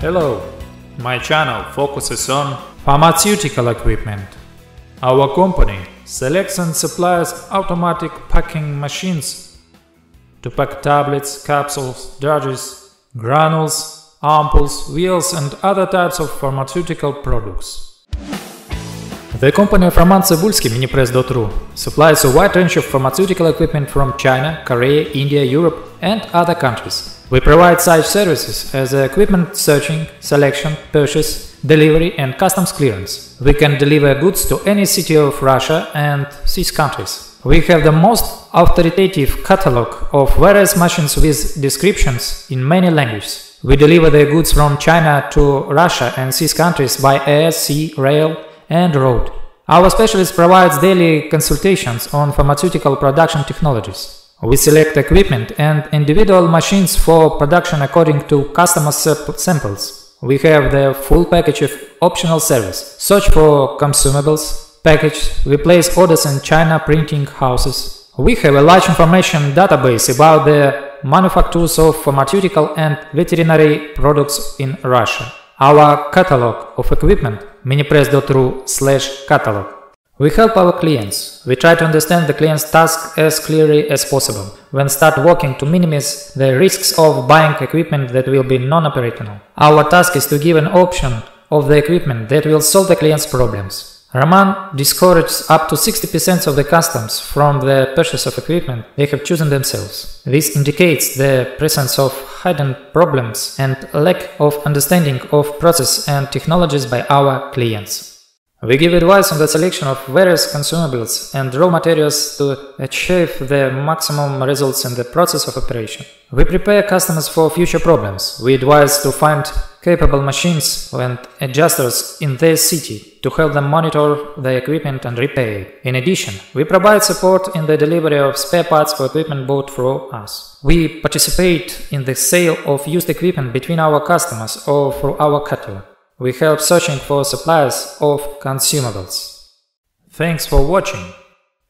Hello, my channel focuses on pharmaceutical equipment. Our company selects and supplies automatic packing machines to pack tablets, capsules, dodges, granules, ampoules, vials and other types of pharmaceutical products. The company of RomanTsibulsky, Minipress.ru, supplies a wide range of pharmaceutical equipment from China, Korea, India, Europe and other countries. We provide such services as equipment searching, selection, purchase, delivery and customs clearance. We can deliver goods to any city of Russia and CIS countries. We have the most authoritative catalog of various machines with descriptions in many languages. We deliver the goods from China to Russia and CIS countries by air, sea, rail and road. Our specialist provides daily consultations on pharmaceutical production technologies. We select equipment and individual machines for production according to customer samples. We have the full package of optional service. Search for consumables, package, we place orders in China printing houses. We have a large information database about the manufacturers of pharmaceutical and veterinary products in Russia. Our catalog of equipment, minipress.ru/catalog. We help our clients. We try to understand the client's task as clearly as possible. When start working to minimize the risks of buying equipment that will be non-operational. Our task is to give an option of the equipment that will solve the client's problems. Roman discourages up to 60% of the customers from the purchase of equipment they have chosen themselves. This indicates the presence of hidden problems and lack of understanding of process and technologies by our clients. We give advice on the selection of various consumables and raw materials to achieve the maximum results in the process of operation. We prepare customers for future problems. We advise to find capable machines and adjusters in their city to help them monitor the equipment and repair it. In addition, we provide support in the delivery of spare parts for equipment bought through us. We participate in the sale of used equipment between our customers or through our catalog. We help searching for suppliers of consumables. Thanks for watching.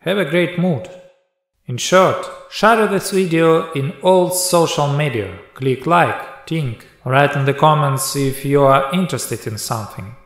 Have a great mood. In short, share this video in all social media. Click like, think, write in the comments if you are interested in something.